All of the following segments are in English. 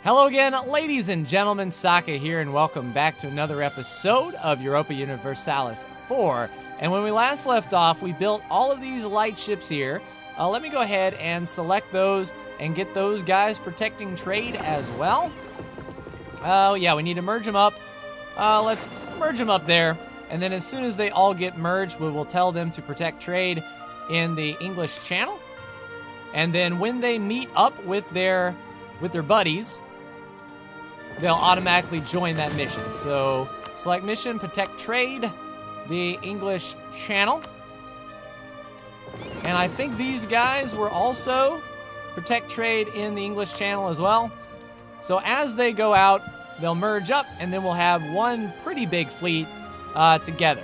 Hello again, ladies and gentlemen, Saka here, and welcome back to another episode of Europa Universalis 4. And when we last left off, we built all of these light ships here. Let me go ahead and select those and get those guys protecting trade as well. Oh yeah, we need to merge them up. Let's merge them up there. And then as soon as they all get merged, we will tell them to protect trade in the English Channel. And then when they meet up with their buddies, they'll automatically join that mission. So select mission, protect trade, the English Channel. And I think these guys were also protect trade in the English Channel as well. So as they go out, they'll merge up, and then we'll have one pretty big fleet together.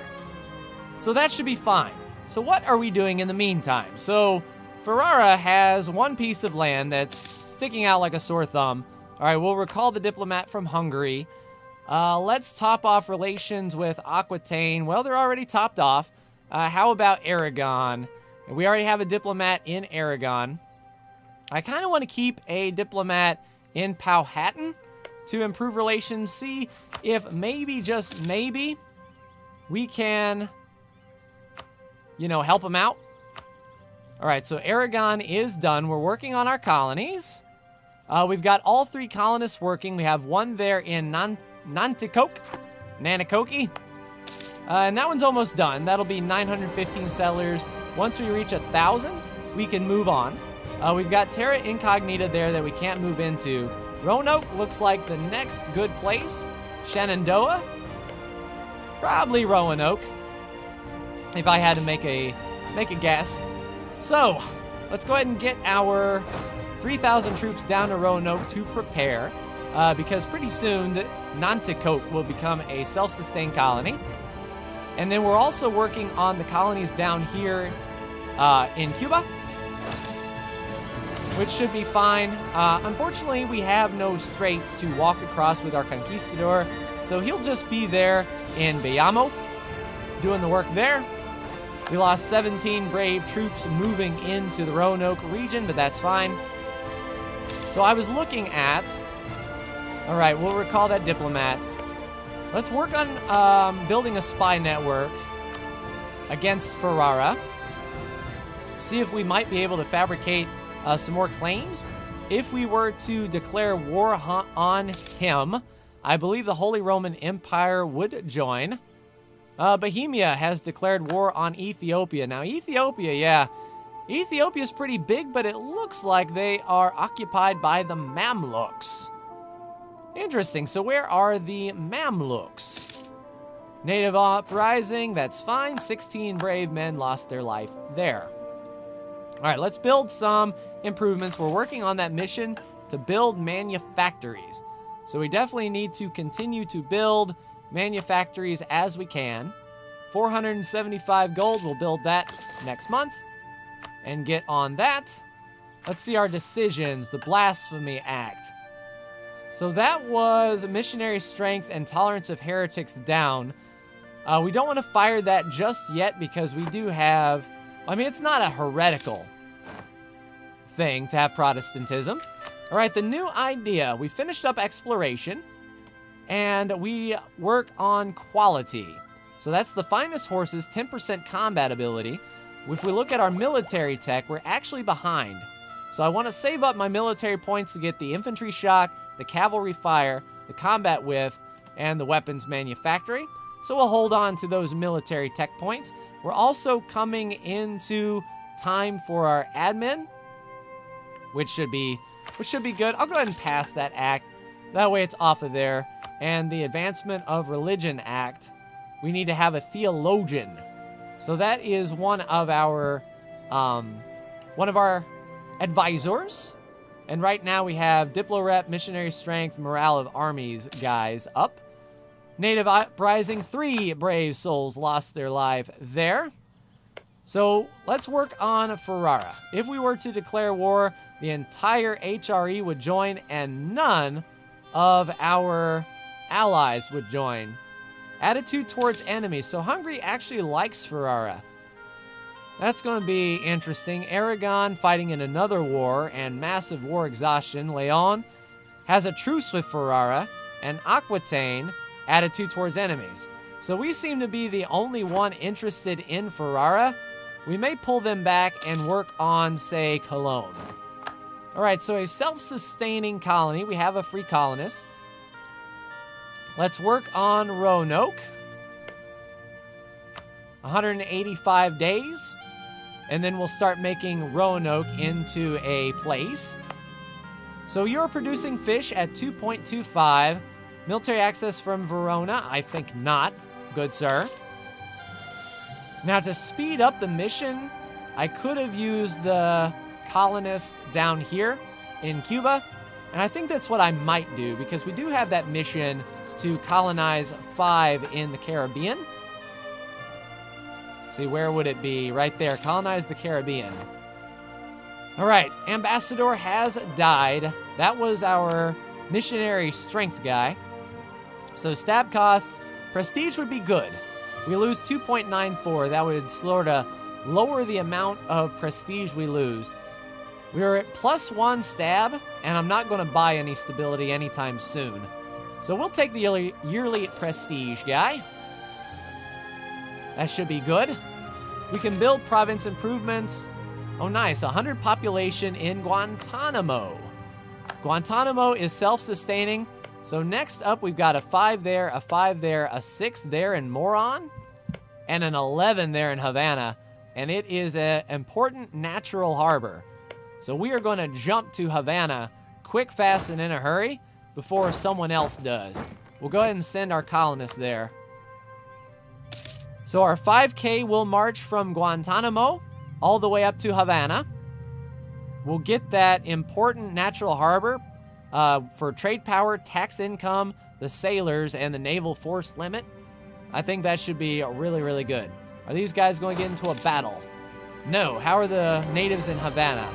So that should be fine. So what are we doing in the meantime? So Ferrara has one piece of land that's sticking out like a sore thumb. All right, we'll recall the diplomat from Hungary. Let's top off relations with Aquitaine. Well, they're already topped off. How about Aragon? We already have a diplomat in Aragon. I kind of want to keep a diplomat in Powhatan to improve relations. See if maybe, just maybe, we can, help them out. All right, so Aragon is done. We're working on our colonies. We've got all three colonists working. We have one there in Nanakoki. And that one's almost done. That'll be 915 settlers. Once we reach 1,000, we can move on. We've got Terra Incognita there that we can't move into. Roanoke looks like the next good place. Shenandoah? Probably Roanoke, if I had to make a guess. So, let's go ahead and get our 3,000 troops down to Roanoke to prepare, because pretty soon Nanticoke will become a self-sustained colony. And then we're also working on the colonies down here in Cuba, which should be fine. Unfortunately, we have no straits to walk across with our conquistador, so he'll just be there in Bayamo, doing the work there. We lost 17 brave troops moving into the Roanoke region, but that's fine. So I was looking at, all right, we'll recall that diplomat. Let's work on building a spy network against Ferrara. See if we might be able to fabricate some more claims. If we were to declare war on him, I believe the Holy Roman Empire would join. Bohemia has declared war on Ethiopia. Now, Ethiopia, yeah. Ethiopia's pretty big, but it looks like they are occupied by the Mamluks. Interesting. So where are the Mamluks? Native uprising, that's fine. 16 brave men lost their life there. All right, let's build some improvements. We're working on that mission to build manufactories. So we definitely need to continue to build manufactories as we can. 475 gold, we'll build that next month and get on that. Let's see our decisions. The Blasphemy Act. So that was missionary strength and tolerance of heretics down. We don't want to fire that just yet because we do have, it's not a heretical thing to have Protestantism. All right, the new idea. We finished up exploration and we work on quality. So that's the finest horses, 10% combat ability. If we look at our military tech, we're actually behind. So I want to save up my military points to get the infantry shock, the cavalry fire, the combat width, and the weapons manufactory. So we'll hold on to those military tech points. We're also coming into time for our admin, which should be good. I'll go ahead and pass that act. That way it's off of there. And the Advancement of Religion Act, we need to have a theologian. So that is one of our advisors. And right now we have Diplorep, Missionary Strength, Morale of Armies guys up. Native Uprising, 3 brave souls lost their life there. So let's work on Ferrara. If we were to declare war, the entire HRE would join and none of our allies would join. Attitude towards enemies. So Hungary actually likes Ferrara. That's going to be interesting. Aragon fighting in another war and massive war exhaustion. Leon has a truce with Ferrara, and Aquitaine attitude towards enemies. So we seem to be the only one interested in Ferrara. We may pull them back and work on, say, Cologne. All right, so a self-sustaining colony. We have a free colonist. Let's work on Roanoke. 185 days. And then we'll start making Roanoke into a place. So you're producing fish at 2.25. Military access from Verona? I think not. Good, sir. Now, to speed up the mission, I could have used the colonist down here in Cuba. And I think that's what I might do, because we do have that mission to colonize 5 in the Caribbean. See, where would it be? Right there. Colonize the Caribbean. All right. Ambassador has died. That was our missionary strength guy. So stab cost, prestige would be good. We lose 2.94. That would sort of lower the amount of prestige we lose. We're at +1 stab, and I'm not going to buy any stability anytime soon. So we'll take the yearly prestige guy. That should be good. We can build province improvements. Oh, nice. 100 population in Guantanamo. Guantanamo is self-sustaining. So next up, we've got a 5 there, a 5 there, a 6 there in Moron, and an 11 there in Havana. And it is an important natural harbor. So we are going to jump to Havana quick, fast, and in a hurry before someone else does. We'll go ahead and send our colonists there. So our 5K will march from Guantanamo all the way up to Havana. We'll get that important natural harbor for trade power, tax income, the sailors, and the naval force limit. I think that should be really, really good. Are these guys going to get into a battle? No. How are the natives in Havana?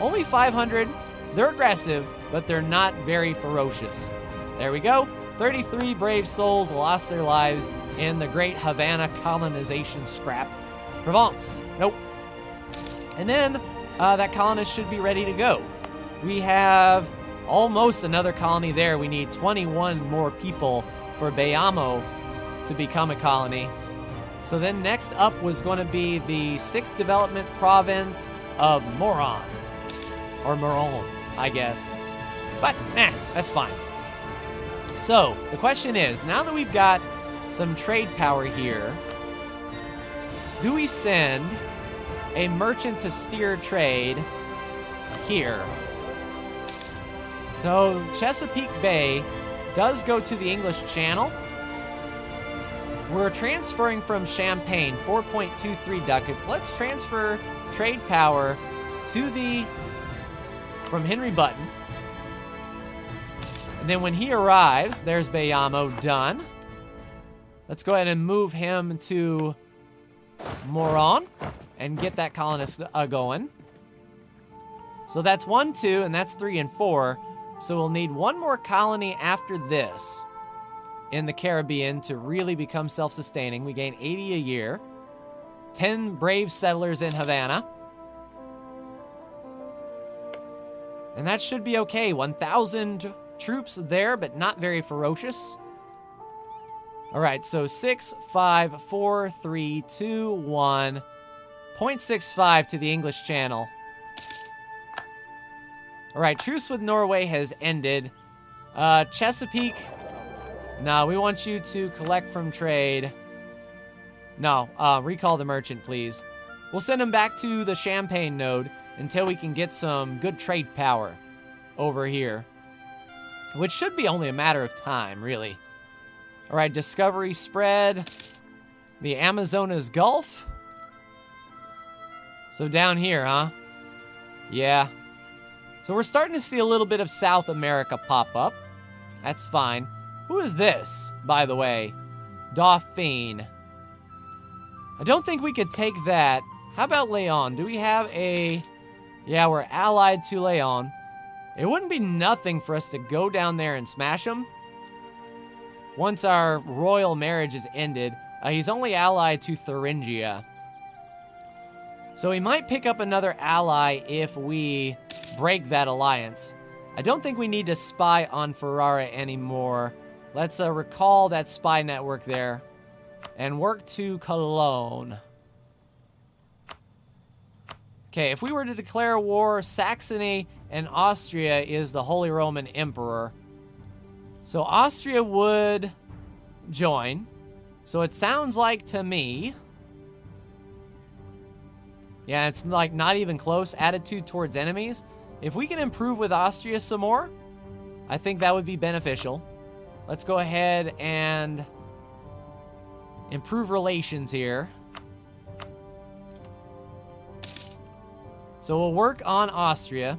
Only 500. They're aggressive, but they're not very ferocious. There we go. 33 brave souls lost their lives in the great Havana colonization scrap. Provence. Nope. And then that colonist should be ready to go. We have almost another colony there. We need 21 more people for Bayamo to become a colony. So then next up was going to be the 6th development province of Moron. Or Moron, I guess. But, that's fine. So, the question is, now that we've got some trade power here, do we send a merchant to steer trade here? So, Chesapeake Bay does go to the English Channel. We're transferring from Champagne, 4.23 ducats. Let's transfer trade power to from Henry Button. And then when he arrives, there's Bayamo done. Let's go ahead and move him to Moron and get that colonist going. So that's 1, 2, and that's 3 and 4. So we'll need one more colony after this in the Caribbean to really become self-sustaining. We gain 80 a year. 10 brave settlers in Havana. And that should be okay. 1,000 troops there, but not very ferocious. All right, so 6, 5, 4, 3, 2, 1. 0.65 to the English Channel. All right, truce with Norway has ended. Chesapeake. No, we want you to collect from trade. No, recall the merchant, please. We'll send him back to the Champagne node until we can get some good trade power over here. Which should be only a matter of time, really. All right, discovery spread. The Amazonas Gulf. So down here, huh? Yeah. So we're starting to see a little bit of South America pop up. That's fine. Who is this, by the way? Dauphine. I don't think we could take that. How about Leon? Do we have a... Yeah, we're allied to Leon. It wouldn't be nothing for us to go down there and smash him. Once our royal marriage is ended, he's only allied to Thuringia. So he might pick up another ally if we break that alliance. I don't think we need to spy on Ferrara anymore. Let's recall that spy network there and work to Cologne. Okay, if we were to declare war, Saxony and Austria is the Holy Roman Emperor. So Austria would join. So it sounds like to me... Yeah, it's like not even close. Attitude towards enemies. If we can improve with Austria some more, I think that would be beneficial. Let's go ahead and improve relations here. So we'll work on Austria,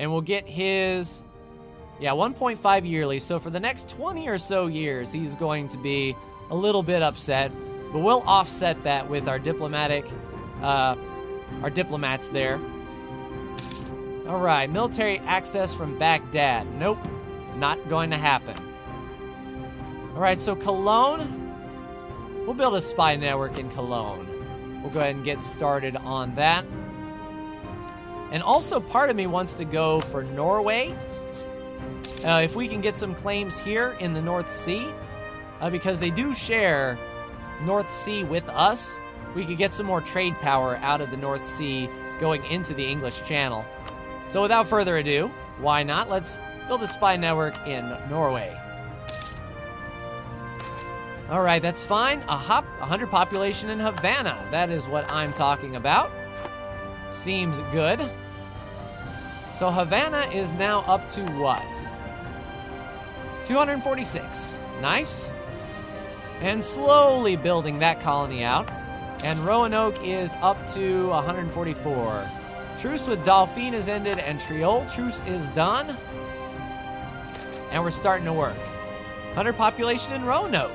and we'll get his, 1.5 yearly. So for the next 20 or so years, he's going to be a little bit upset, but we'll offset that with our diplomats there. All right, military access from Baghdad. Nope, not going to happen. All right, so Cologne, we'll build a spy network in Cologne. We'll go ahead and get started on that. And also part of me wants to go for Norway. If we can get some claims here in the North Sea, because they do share North Sea with us, we could get some more trade power out of the North Sea going into the English Channel. So without further ado, why not? Let's build a spy network in Norway. All right, that's fine. 100 population in Havana. That is what I'm talking about. Seems good. So Havana is now up to what? 246. Nice. And slowly building that colony out. And Roanoke is up to 144. Truce with Dauphine has ended, and Triol truce is done. And we're starting to work. 100 population in Roanoke.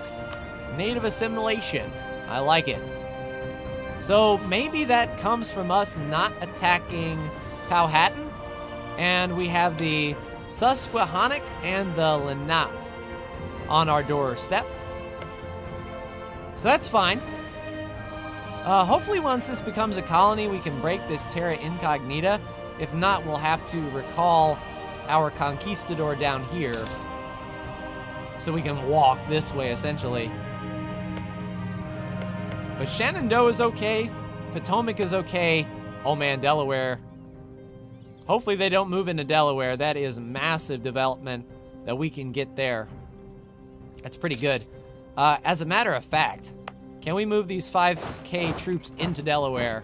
Native assimilation. I like it. So maybe that comes from us not attacking Powhatan. And we have the Susquehannock and the Lenape on our doorstep. So that's fine. Hopefully once this becomes a colony, we can break this terra incognita. If not, we'll have to recall our conquistador down here so we can walk this way, essentially. But Shenandoah is okay. Potomac is okay. Oh man, Delaware. Hopefully they don't move into Delaware. That is massive development that we can get there. That's pretty good. As a matter of fact, can we move these 5K troops into Delaware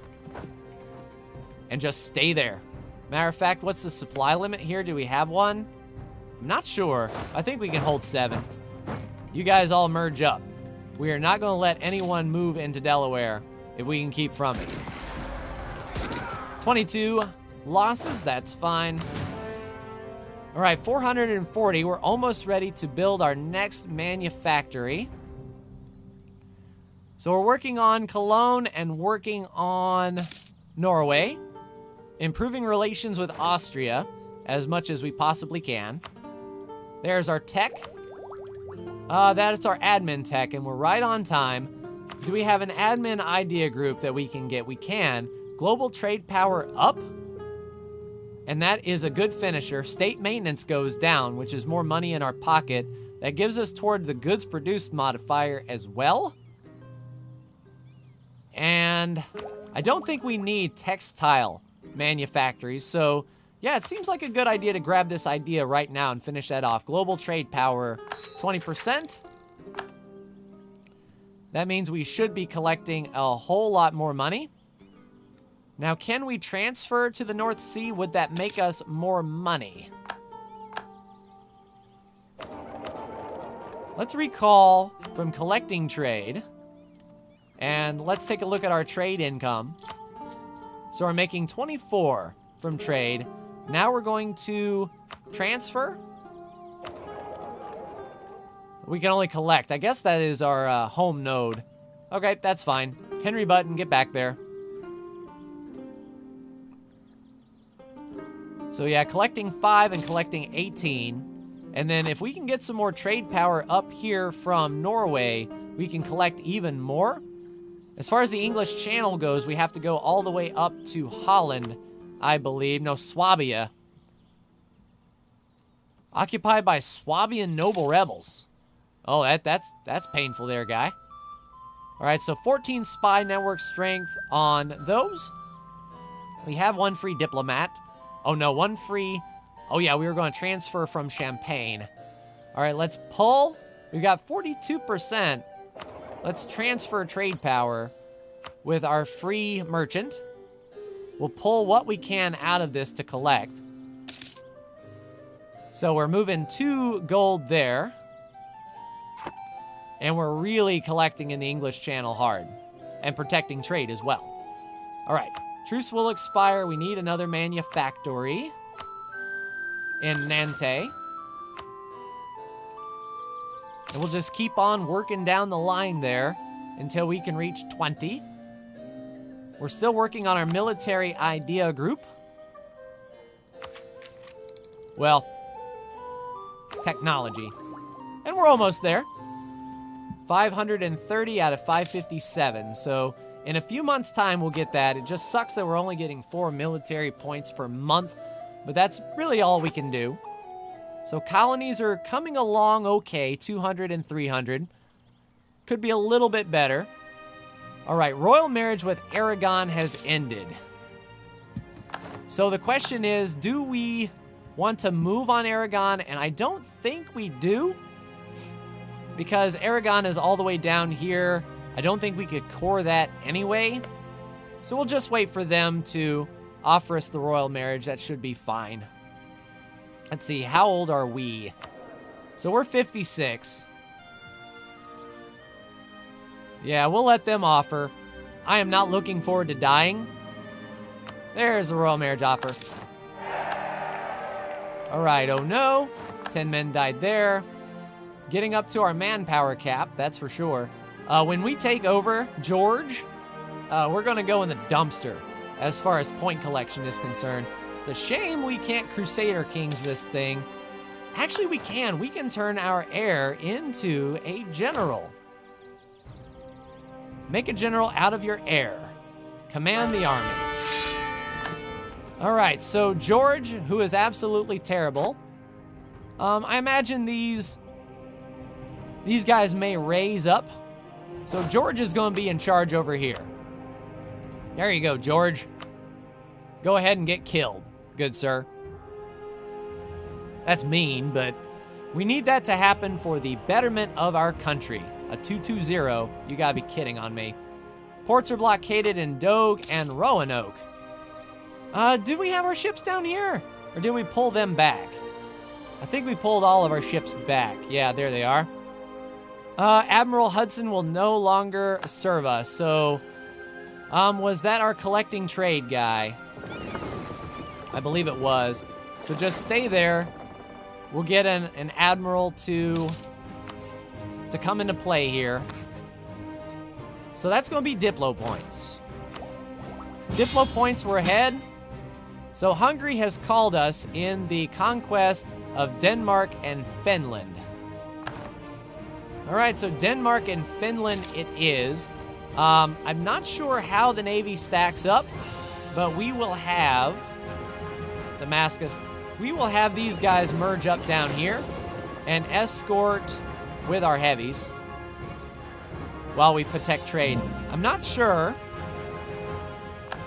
and just stay there? Matter of fact, what's the supply limit here? Do we have one? I'm not sure. I think we can hold 7. You guys all merge up. We are not going to let anyone move into Delaware if we can keep from it. 22 losses, that's fine. All right, 440. We're almost ready to build our next manufactory. So we're working on Cologne and working on Norway. Improving relations with Austria as much as we possibly can. There's our tech. That is our admin tech, and we're right on time. Do we have an admin idea group that we can get? We can. Global trade power up. And that is a good finisher. State maintenance goes down, which is more money in our pocket. That gives us toward the goods produced modifier as well. And I don't think we need textile manufactories. So yeah, it seems like a good idea to grab this idea right now and finish that off. Global trade power, 20%. That means we should be collecting a whole lot more money. Now, can we transfer to the North Sea? Would that make us more money? Let's recall from collecting trade. And let's take a look at our trade income. So we're making 24 from trade. Now we're going to transfer. We can only collect. I guess that is our home node. Okay, that's fine. Henry Button, get back there. So yeah, collecting 5 and collecting 18. And then if we can get some more trade power up here from Norway, we can collect even more. As far as the English Channel goes, we have to go all the way up to Holland, I believe. No, Swabia. Occupied by Swabian noble rebels. Oh, that's painful there, guy. All right, so 14 spy network strength on those. We have one free diplomat. Oh, no, one free... Oh, yeah, we were going to transfer from Champagne. All right, let's pull. We've got 42%. Let's transfer trade power with our free merchant. We'll pull what we can out of this to collect. So we're moving 2 gold there. And we're really collecting in the English Channel hard. And protecting trade as well. All right. Truce will expire. We need another manufactory in Nantes. And we'll just keep on working down the line there until we can reach 20. We're still working on our military idea group. Well, technology. And we're almost there. 530 out of 557. So in a few months' time, we'll get that. It just sucks that we're only getting 4 military points per month, but that's really all we can do. So colonies are coming along okay, 200 and 300. Could be a little bit better. All right, royal marriage with Aragon has ended. So the question is, do we want to move on Aragon? And I don't think we do, because Aragon is all the way down here. I don't think we could core that anyway. So we'll just wait for them to offer us the royal marriage. That should be fine. Let's see, how old are we? So we're 56. Yeah, we'll let them offer. I am not looking forward to dying. There's the royal marriage offer. All right, oh no. 10 men died there. Getting up to our manpower cap, that's for sure. When we take over George, we're going to go in the dumpster as far as point collection is concerned. It's a shame we can't Crusader Kings this thing. Actually, we can. We can turn our heir into a general. Make a general out of your heir. Command the army. All right, so George, who is absolutely terrible. I imagine these guys may raise up. So George is going to be in charge over here. There you go, George. Go ahead and get killed, good sir. That's mean, but we need that to happen for the betterment of our country. A 220, you gotta be kidding on me. Ports are blockaded in Dogue and Roanoke. Did we have our ships down here? Or did we pull them back? I think we pulled all of our ships back. Yeah, there they are. Admiral Hudson will no longer serve us. So, was that our collecting trade guy? I believe it was. So just stay there. We'll get an admiral to come into play here. So that's going to be Diplo points. Diplo points were ahead. So Hungary has called us in the conquest of Denmark and Finland. All right, so Denmark and Finland it is. I'm not sure how the Navy stacks up, but we will have Damascus. We will have these guys merge up down here and escort with our heavies while we protect trade. I'm not sure.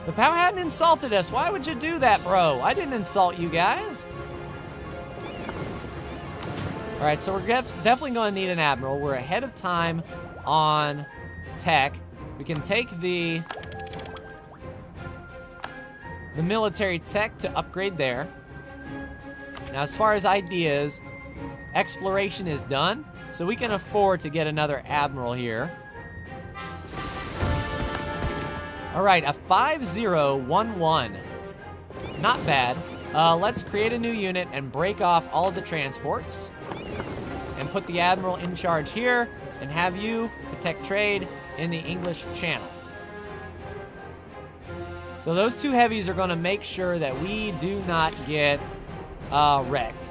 The POW hadn't insulted us. Why would you do that, bro? I didn't insult you guys. All right, so we're definitely going to need an admiral. We're ahead of time on tech. We can take the military tech to upgrade there. Now, as far as ideas, exploration is done, so we can afford to get another admiral here. All right, a 5011. Not bad. Let's create a new unit and break off all of the transports. And put the admiral in charge here, and have you protect trade in the English Channel. So those two heavies are going to make sure that we do not get wrecked.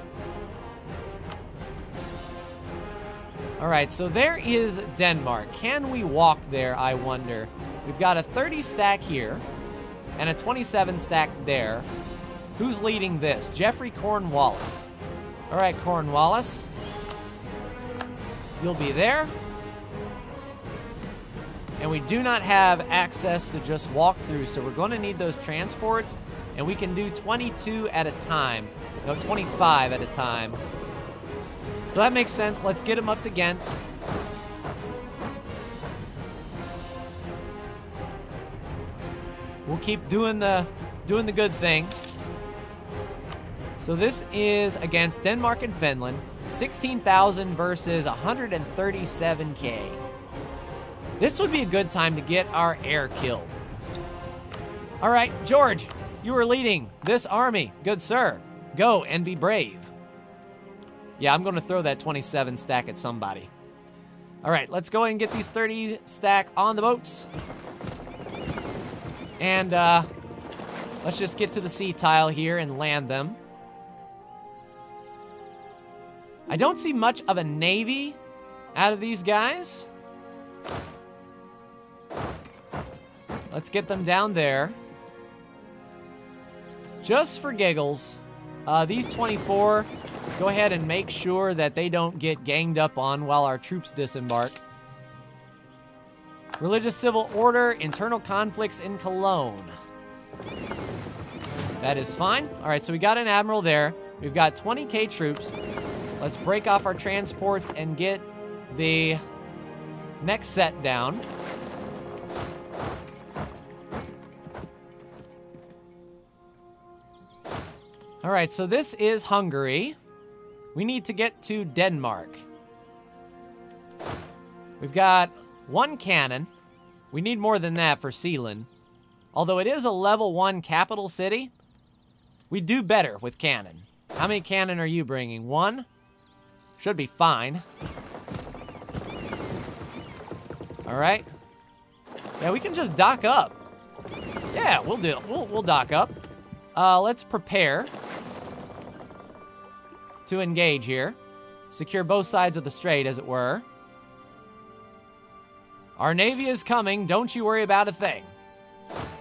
All right, so there is Denmark. Can we walk there, I wonder? We've got a 30 stack here and a 27 stack there. Who's leading this? Jeffrey Cornwallis. All right, Cornwallis. You'll be there. And we do not have access to just walk through, so we're going to need those transports, and we can do 22 at a time. No, 25 at a time. So that makes sense. Let's get them up to Ghent. We'll keep doing the good thing. So this is against Denmark and Finland. 16,000 versus 137K. This would be a good time to get our air killed. All right, George, you are leading this army. Good sir. Go and be brave. Yeah, I'm going to throw that 27 stack at somebody. All right, let's go ahead and get these 30 stack on the boats. And let's just get to the sea tile here and land them. I don't see much of a navy out of these guys. Let's get them down there. Just for giggles, these 24, go ahead and make sure that they don't get ganged up on while our troops disembark. Religious civil order, internal conflicts in Cologne. That is fine. All right, so we got an admiral there. We've got 20K troops. Let's break off our transports and get the next set down. All right, so this is Hungary. We need to get to Denmark. We've got one cannon. We need more than that for Sealand. Although it is a level 1 capital city, we do better with cannon. How many cannon are you bringing? 1? Should be fine. All right. Yeah, we can just dock up. Yeah, we'll do it. We'll dock up. Let's prepare to engage here. Secure both sides of the strait, as it were. Our navy is coming. Don't you worry about a thing.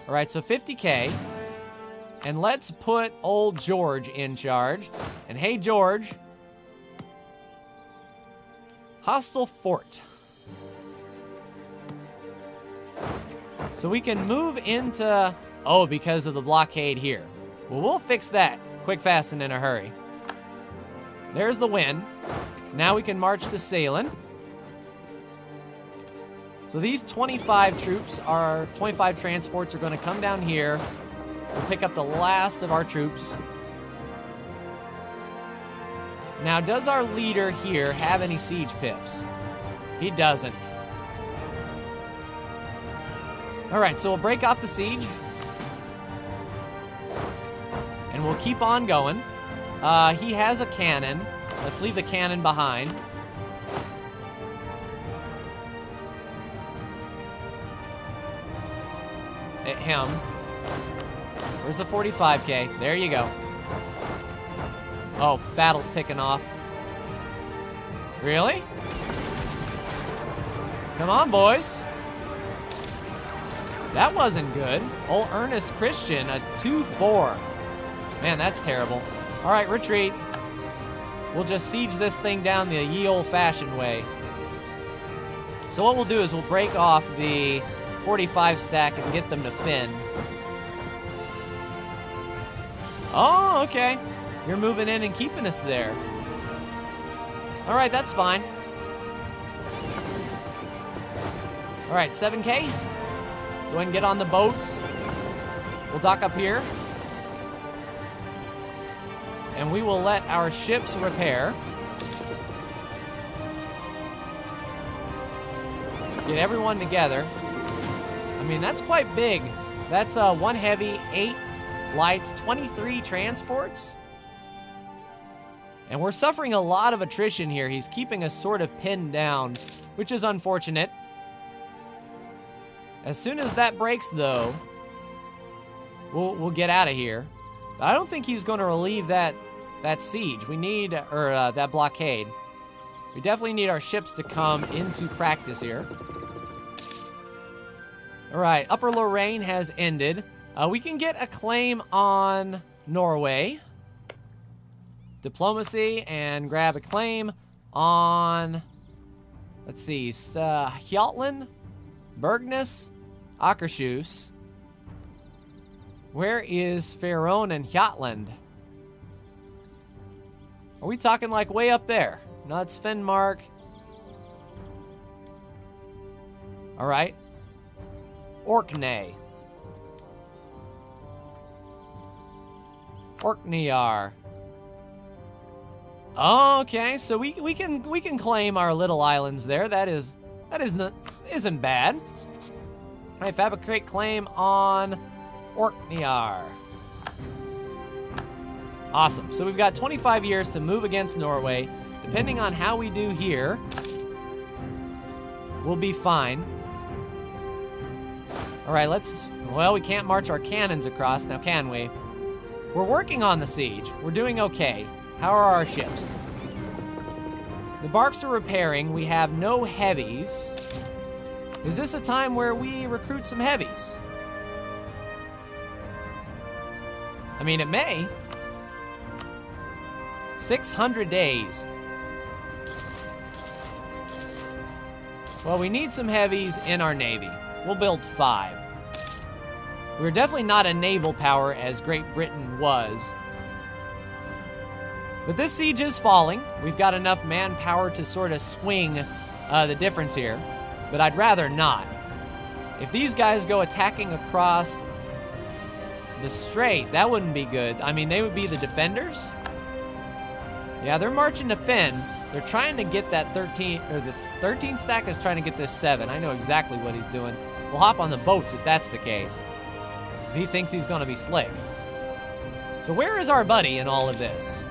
All right, so 50K. And let's put old George in charge. And hey, George. Hostile fort. So we can move into... Oh, because of the blockade here. Well, we'll fix that quick, fast, and in a hurry. There's the win. Now we can march to Sealand. So these 25 troops are, 25 transports are going to come down here. We'll pick up the last of our troops. Now, does our leader here have any siege pips? He doesn't. All right, so we'll break off the siege. And we'll keep on going. He has a cannon. Let's leave the cannon behind. At him. Where's the 45K? There you go. Oh, battle's ticking off. Really? Come on, boys. That wasn't good. Old Ernest Christian, a 2-4. Man, that's terrible. All right, retreat. We'll just siege this thing down the ye old-fashioned way. So what we'll do is we'll break off the 45 stack and get them to Finn. Oh, okay. You're moving in and keeping us there. All right, that's fine. All right, 7K. Go ahead and get on the boats. We'll dock up here. And we will let our ships repair. Get everyone together. I mean, that's quite big. That's 1 heavy, 8 lights, 23 transports. And we're suffering a lot of attrition here. He's keeping us sort of pinned down, which is unfortunate. As soon as that breaks, though, we'll get out of here. But I don't think he's going to relieve that siege. We need, or that blockade. We definitely need our ships to come into practice here. All right, Upper Lorraine has ended. We can get a claim on Norway. diplomacy and grab a claim on, let's see, Hjaltlin, Bergness, Akershus. Where is Faron and Hjaltland? Are we talking like way up there? No, it's Finnmark. All right. Orkney. Orkneyar. Okay, so we can claim our little islands there. That isn't bad. All right, fabricate claim on Orkneyar. Awesome. So we've got 25 years to move against Norway. Depending on how we do here, we'll be fine. All right, well, we can't march our cannons across now, can we? We're working on the siege. We're doing okay. How are our ships? The barks are repairing. We have no heavies. Is this a time where we recruit some heavies? I mean, it may. 600 days. Well, we need some heavies in our navy. We'll build 5. We're definitely not a naval power as Great Britain was. But this siege is falling. We've got enough manpower to sort of swing the difference here. But I'd rather not. If these guys go attacking across the strait, that wouldn't be good. I mean, they would be the defenders. Yeah, they're marching to Finn. They're trying to get that 13, or this 13 stack is trying to get this 7. I know exactly what he's doing. We'll hop on the boats if that's the case. He thinks he's gonna be slick. So where is our buddy in all of this?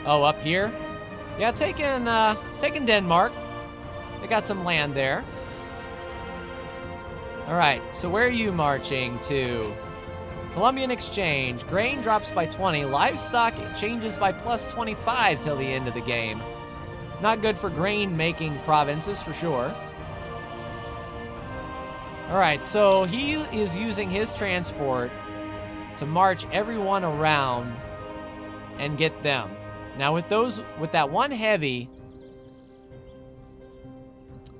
Oh, up here? Yeah, taking Denmark. They got some land there. All right, so where are you marching to? Columbian Exchange. Grain drops by 20. Livestock, it changes by plus 25 till the end of the game. Not good for grain-making provinces, for sure. All right, so he is using his transport to march everyone around and get them. Now, with that one heavy,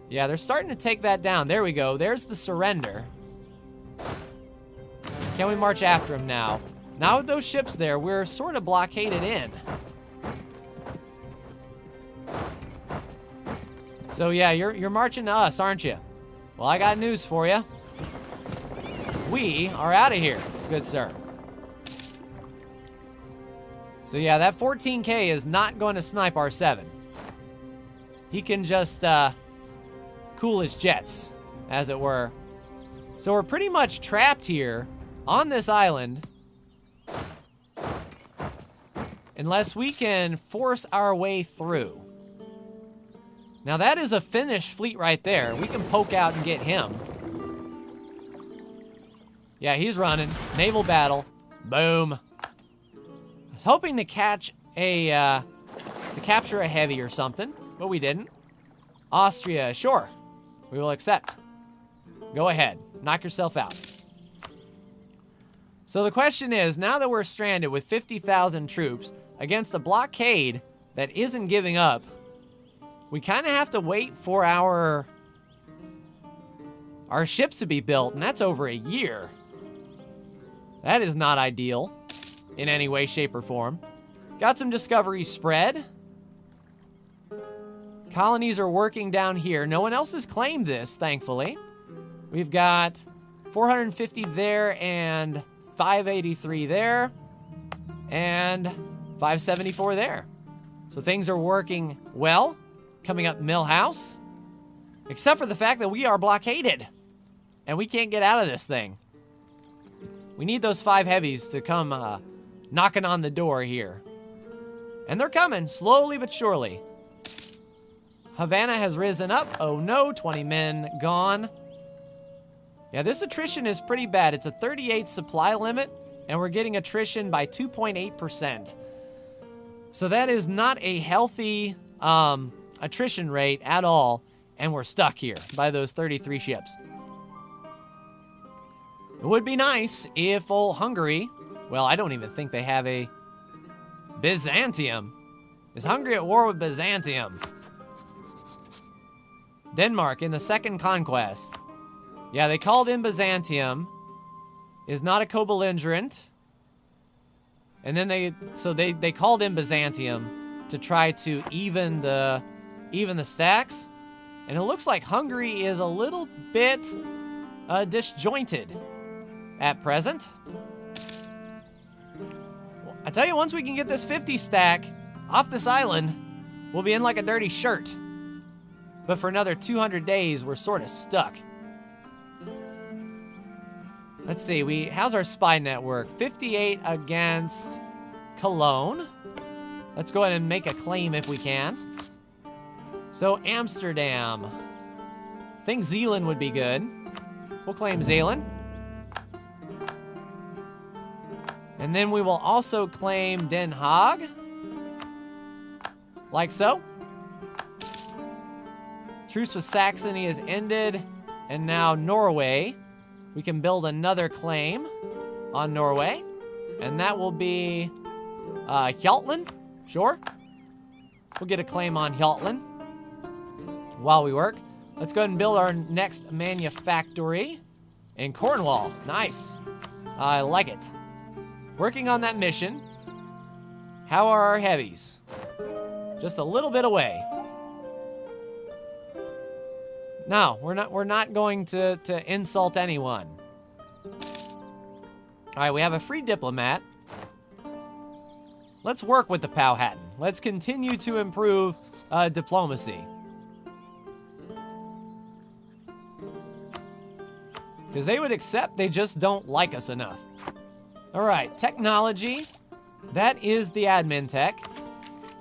yeah, they're starting to take that down. There we go. There's the surrender. Can we march after him now? Now with those ships there, we're sort of blockaded in. So yeah, you're marching to us, aren't you? Well, I got news for you. We are out of here, good sir. So yeah, that 14K is not going to snipe our 7. He can just cool his jets, as it were. So we're pretty much trapped here on this island unless we can force our way through. Now that is a Finnish fleet right there. We can poke out and get him. Yeah, he's running. Naval battle. Boom. I was hoping to catch to capture a heavy or something, but we didn't. Austria, sure. We will accept. Go ahead. Knock yourself out. So the question is, now that we're stranded with 50,000 troops against a blockade that isn't giving up, we kind of have to wait for our ships to be built, and that's over a year. That is not ideal in any way, shape, or form. Got some discovery spread. Colonies are working down here. No one else has claimed this, thankfully. We've got 450 there and 583 there and 574 there. So things are working well. Coming up Millhouse. Except for the fact that we are blockaded. And we can't get out of this thing. We need those 5 heavies to come knocking on the door here. And they're coming, slowly but surely. Havana has risen up. Oh no, 20 men gone. Yeah, this attrition is pretty bad. It's a 38 supply limit, and we're getting attrition by 2.8%. So that is not a healthy attrition rate at all, and we're stuck here by those 33 ships. It would be nice if old Hungary, well, I don't even think they have a Byzantium. Is Hungary at war with Byzantium? Denmark in the second conquest. Yeah, they called in Byzantium. Is not a co-belligerent. And then they called in Byzantium to try to even the stacks. And it looks like Hungary is a little bit disjointed at present. I tell you, once we can get this 50 stack off this island, we'll be in like a dirty shirt. But for another 200 days, we're sort of stuck. Let's see, how's our spy network? 58 against Cologne. Let's go ahead and make a claim if we can. So Amsterdam. I think Zealand would be good. We'll claim Zealand. And then we will also claim Den Haag. Like so. Truce with Saxony is ended. And now Norway. We can build another claim on Norway. And that will be Hjaltland. Sure. We'll get a claim on Hjaltland while we work. Let's go ahead and build our next manufactory in Cornwall. Nice. I like it. Working on that mission. How are our heavies? Just a little bit away. No, we're not going to insult anyone. All right, we have a free diplomat. Let's work with the Powhatan. Let's continue to improve diplomacy. Because they would accept, they just don't like us enough. All right, technology. That is the admin tech.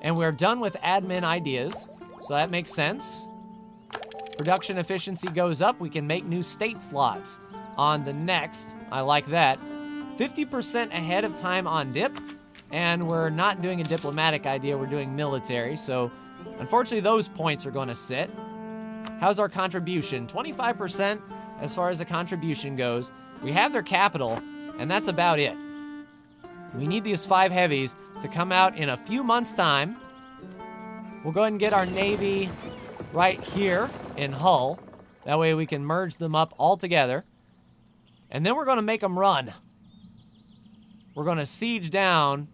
And we're done with admin ideas. So that makes sense. Production efficiency goes up. We can make new state slots on the next. I like that. 50% ahead of time on dip. And we're not doing a diplomatic idea. We're doing military. So unfortunately, those points are going to sit. How's our contribution? 25% as far as the contribution goes. We have their capital, and that's about it. We need these 5 heavies to come out in a few months' time. We'll go ahead and get our navy right here in Hull. That way we can merge them up all together. And then we're going to make them run. We're going to siege down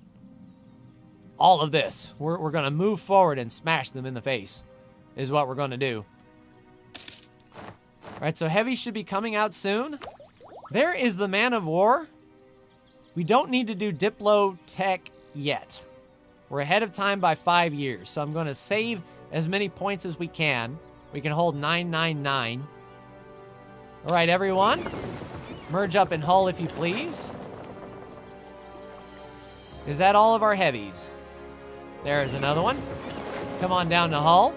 all of this. We're going to move forward and smash them in the face is what we're going to do. All right, so heavy should be coming out soon. There is the man of war. We don't need to do Diplo Tech yet. We're ahead of time by 5 years, so I'm going to save as many points as we can. We can hold 999. All right, everyone. Merge up in Hull, if you please. Is that all of our heavies? There's another one. Come on down to Hull.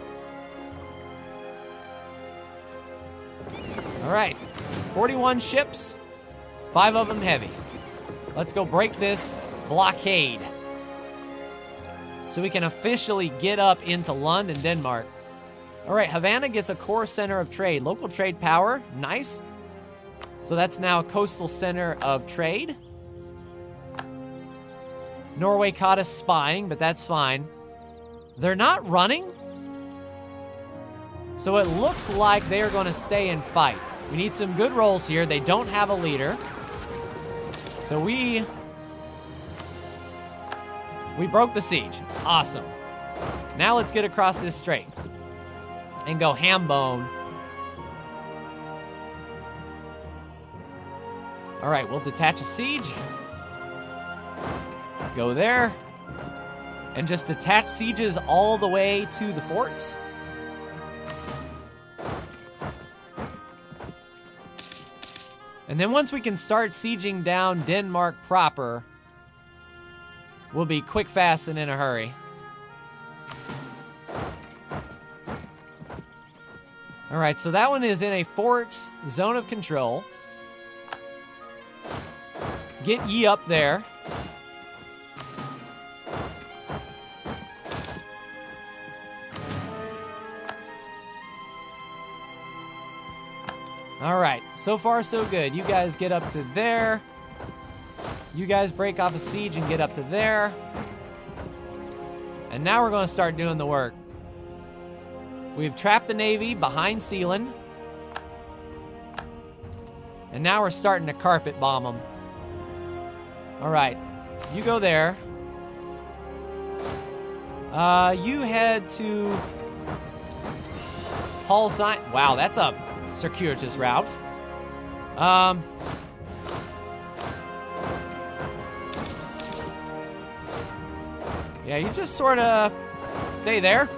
All right, 41 ships, 5 of them heavy. Let's go break this blockade so we can officially get up into London, Denmark. All right, Havana gets a core center of trade. Local trade power, nice. So that's now a coastal center of trade. Norway caught us spying, but that's fine. They're not running. So it looks like they are going to stay and fight. We need some good rolls here. They don't have a leader. So we broke the siege. Awesome. Now let's get across this strait and go ham bone. All right, we'll detach a siege. Go there. And just detach sieges all the way to the forts. And then once we can start sieging down Denmark proper, we'll be quick, fast, and in a hurry. All right, so that one is in a fort's zone of control. Get ye up there. All right, so far so good. You guys get up to there. You guys break off a siege and get up to there. And now we're going to start doing the work. We've trapped the Navy behind Sealand. And now we're starting to carpet bomb them. All right, you go there. You head to Paul Sign. Wow, that's a circuitous route. Yeah, you just sort of stay there.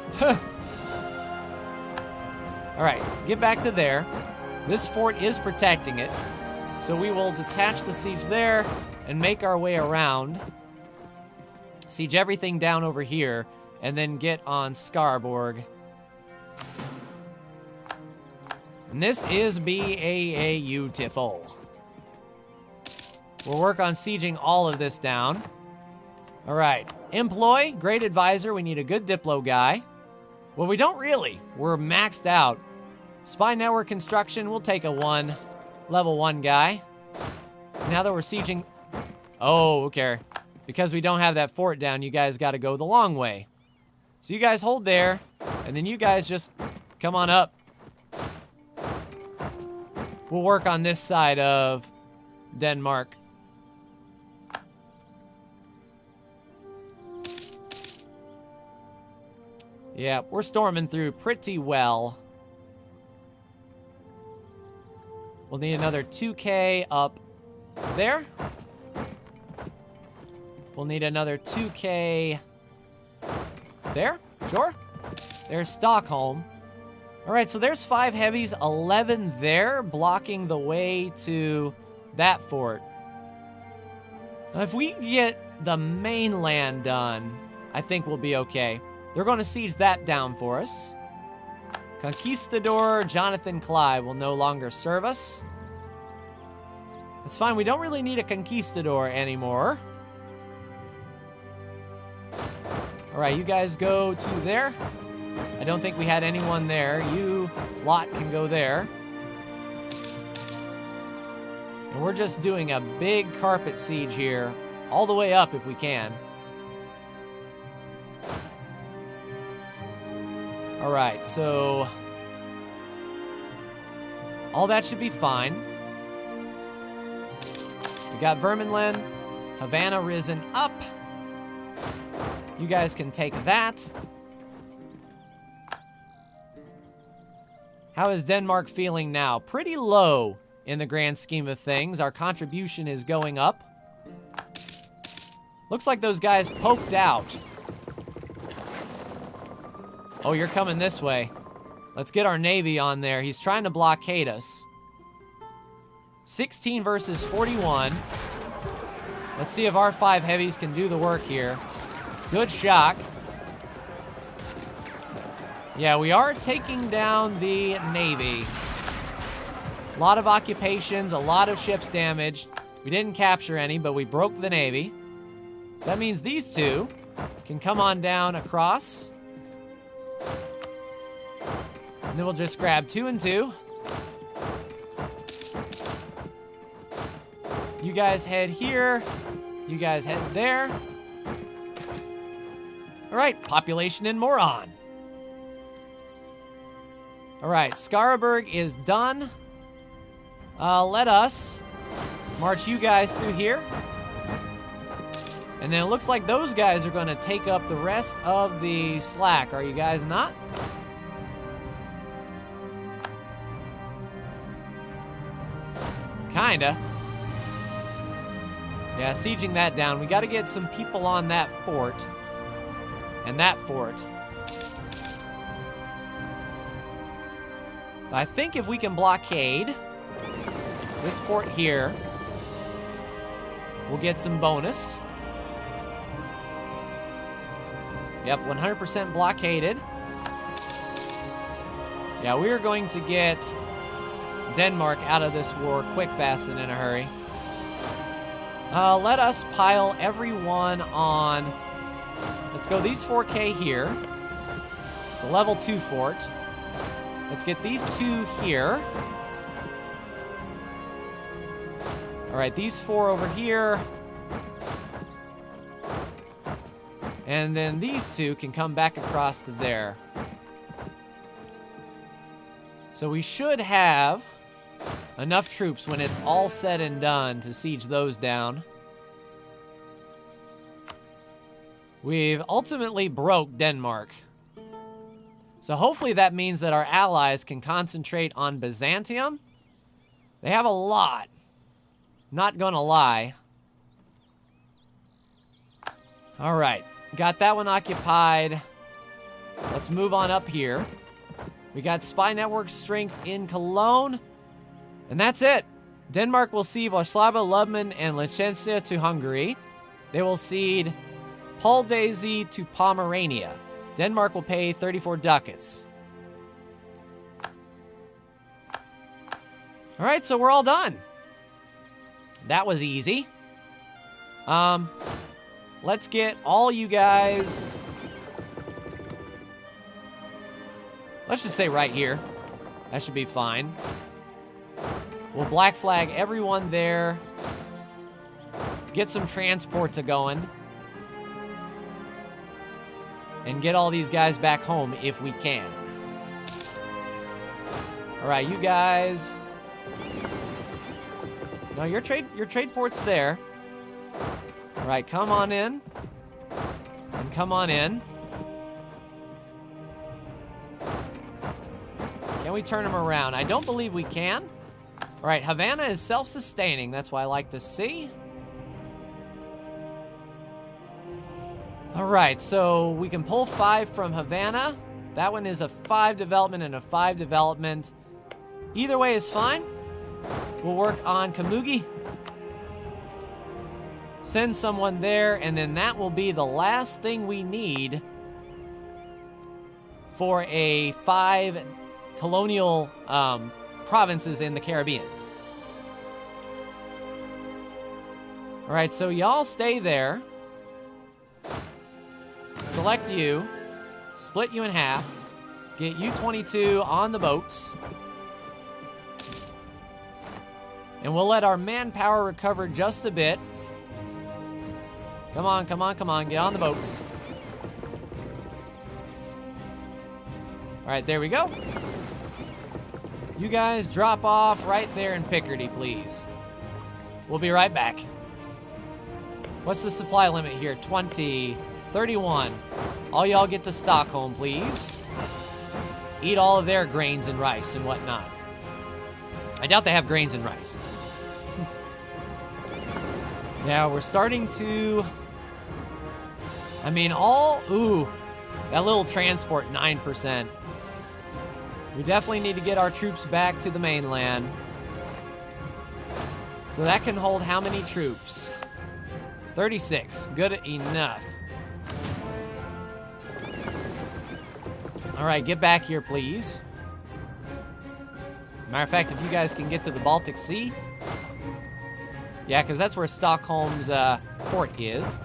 All right, get back to there. This fort is protecting it. So we will detach the siege there and make our way around. Siege everything down over here and then get on Skarborg. And this is beautiful. We'll work on sieging all of this down. All right, employ, great advisor. We need a good Diplo guy. Well, we don't really. We're maxed out. Spy network construction, we'll take a level 1 guy. Now that we're sieging... Oh, okay. Because we don't have that fort down, you guys got to go the long way. So you guys hold there, and then you guys just come on up. We'll work on this side of Denmark. Yeah, we're storming through pretty well. We'll need another 2K up there. We'll need another 2K there. Sure. There's Stockholm. All right, so there's 5 heavies, 11 there, blocking the way to that fort. Now, if we get the mainland done, I think we'll be okay. They're going to siege that down for us. Conquistador Jonathan Clive will no longer serve us. It's fine, we don't really need a conquistador anymore. All right, you guys go to there. I don't think we had anyone there. You lot can go there. And we're just doing a big carpet siege here, all the way up if we can. All right, so all that should be fine. We got Verminland, Havana risen up. You guys can take that. How is Denmark feeling now? Pretty low in the grand scheme of things. Our contribution is going up. Looks like those guys poked out. Oh, you're coming this way. Let's get our Navy on there. He's trying to blockade us. 16 versus 41. Let's see if our 5 heavies can do the work here. Good shock. Yeah, we are taking down the Navy. A lot of occupations, a lot of ships damaged. We didn't capture any, but we broke the Navy. So that means these 2 can come on down across. And then we'll just grab 2 and 2. You guys head here. You guys head there. All right, population and more on. All right, Skarborg is done. Let us march you guys through here. And then it looks like those guys are going to take up the rest of the slack. Are you guys not? Kinda. Yeah, sieging that down. We got to get some people on that fort. And that fort. I think if we can blockade this port here, we'll get some bonus. Yep, 100% blockaded. Yeah, we are going to get Denmark out of this war quick, fast, and in a hurry. Let us pile everyone on. Let's go these 4K here. It's a level 2 fort. Let's get these 2 here. All right, these 4 over here. And then these two can come back across to there. So we should have enough troops when it's all said and done to siege those down. We've ultimately broke Denmark. So hopefully that means that our allies can concentrate on Byzantium. They have a lot. Not gonna lie. All right, got that one occupied. Let's move on up here. We got spy network strength in Cologne. And that's it. Denmark will cede Warsaw, Lubmin, and Liechtenstein to Hungary. They will cede Poldesi to Pomerania. Denmark will pay 34 ducats. All right, so we're all done. That was easy. Let's get all you guys. Let's just say right here. That should be fine. We'll black flag everyone there. Get some transports a-going. And get all these guys back home if we can. All right, you guys. No, your trade port's there. All right, come on in. And come on in. Can we turn them around? I don't believe we can. All right, Havana is self-sustaining. That's what I like to see. All right, so we can pull 5 from Havana. That one is a 5 development and a 5 development. Either way is fine. We'll work on Kamugi. Send someone there, and then that will be the last thing we need for a 5 colonial provinces in the Caribbean. All right, so y'all stay there. Select you, split you in half, get you 22 on the boats, and we'll let our manpower recover just a bit. Come on, come on, come on, get on the boats. All right, there we go. You guys drop off right there in Picardy, please. We'll be right back. What's the supply limit here? 20. 31. All y'all get to Stockholm, please. Eat all of their grains and rice and whatnot. I doubt they have grains and rice. Yeah, we're starting to... I mean, ooh, that little transport, 9%. We definitely need to get our troops back to the mainland. So that can hold how many troops? 36. Good enough. All right, get back here, please. Matter of fact, if you guys can get to the Baltic Sea. Yeah, because that's where Stockholm's port is.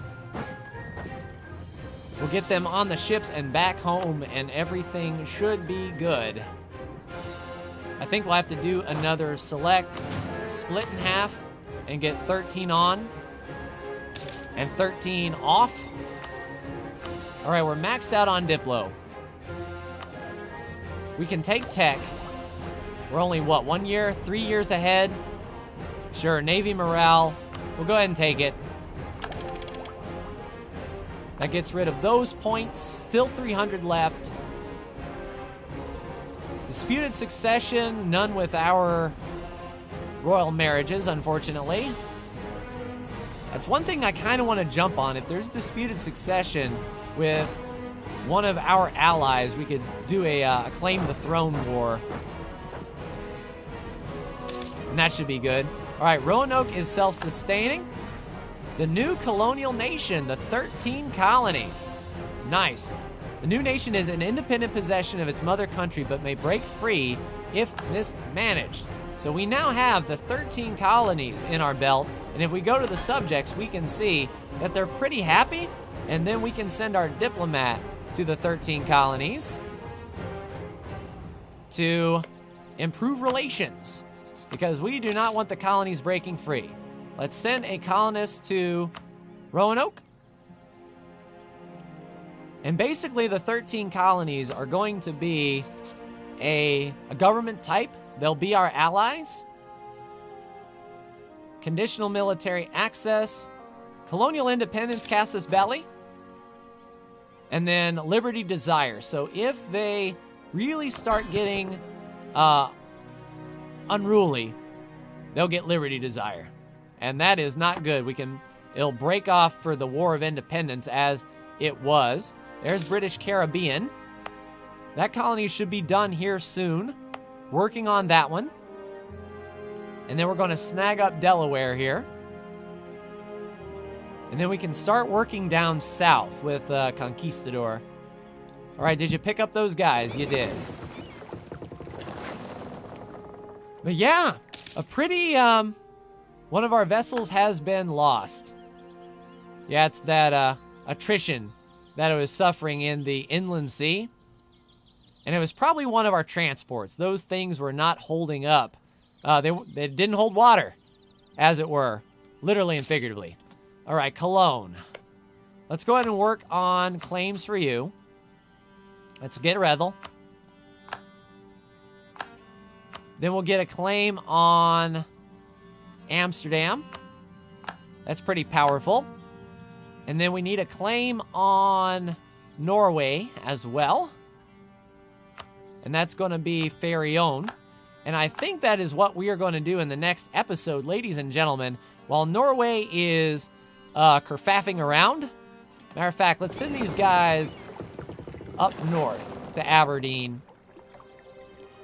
We'll get them on the ships and back home, and everything should be good. I think we'll have to do another select, split in half, and get 13 on and 13 off. All right, we're maxed out on Diplo. We can take tech. We're only, what, 1 year, 3 years ahead? Sure, Navy morale. We'll go ahead and take it. That gets rid of those points. Still 300 left. Disputed succession, none with our royal marriages, unfortunately. That's one thing I kind of want to jump on. If there's disputed succession with one of our allies, we could do a claim the throne war. And that should be good. All right, Roanoke is self-sustaining. The new colonial nation, the 13 colonies. Nice. The new nation is an independent possession of its mother country, but may break free if mismanaged. So we now have the 13 colonies in our belt, and if we go to the subjects, we can see that they're pretty happy, and then we can send our diplomat to the 13 colonies to improve relations, because we do not want the colonies breaking free. Let's send a colonist to Roanoke. And basically the 13 colonies are going to be a government type. They'll be our allies. Conditional military access. Colonial independence, casus belli. And then liberty desire. So if they really start getting unruly, they'll get liberty desire. And that is not good. It'll break off for the War of Independence as it was. There's British Caribbean. That colony should be done here soon. Working on that one. And then we're going to snag up Delaware here. And then we can start working down south with Conquistador. All right, did you pick up those guys? You did. But yeah, a pretty, one of our vessels has been lost. Yeah, it's that attrition that it was suffering in the inland sea. And it was probably one of our transports. Those things were not holding up. They didn't hold water, as it were, literally and figuratively. All right, Cologne. Let's go ahead and work on claims for you. Let's get Rethel. Then we'll get a claim on Amsterdam. That's pretty powerful. And then we need a claim on Norway as well. And that's going to be Farion. And I think that is what we are going to do in the next episode, ladies and gentlemen. While Norway is kerfaffing around. Matter of fact, let's send these guys up north to Aberdeen.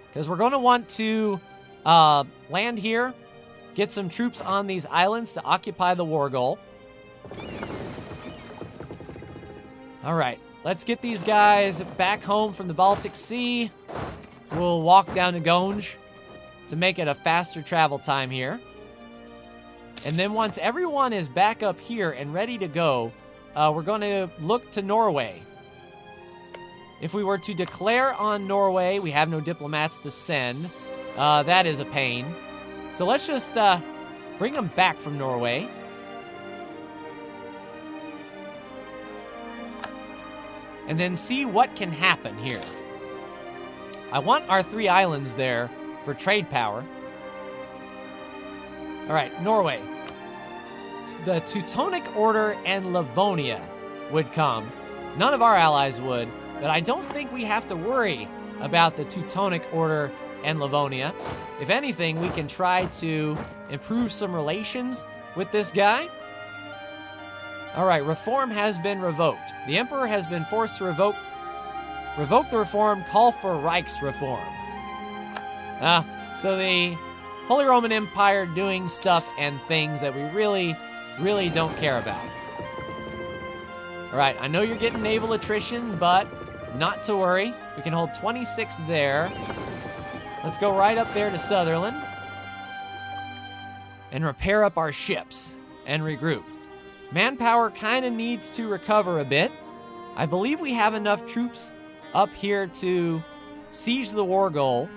Because we're going to want to land here, get some troops on these islands to occupy the war goal. All right, let's get these guys back home from the Baltic Sea. We'll walk down to Gonj to make it a faster travel time here. And then once everyone is back up here and ready to go, we're going to look to Norway. If we were to declare on Norway, we have no diplomats to send. That is a pain. So let's just bring them back from Norway. And then see what can happen here. I want our 3 islands there for trade power. All right, Norway. The Teutonic Order and Livonia would come. None of our allies would, but I don't think we have to worry about the Teutonic Order and Livonia. If anything, we can try to improve some relations with this guy. All right, reform has been revoked. The Emperor has been forced to revoke the reform, call for Reichsreform. So the Holy Roman Empire doing stuff and things that we really don't care about. All right, I know you're getting naval attrition, but not to worry. We can hold 26 there. Let's go right up there to Sutherland and repair up our ships and regroup. Manpower kind of needs to recover a bit. I believe we have enough troops up here to siege the war goal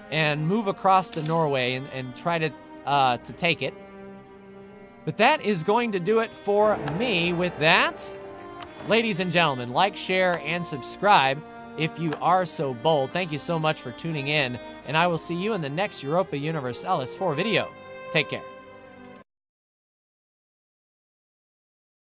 and move across to Norway and try to take it. But that is going to do it for me. With that, ladies and gentlemen, like, share, and subscribe if you are so bold. Thank you so much for tuning in, and I will see you in the next Europa Universalis 4 video. Take care.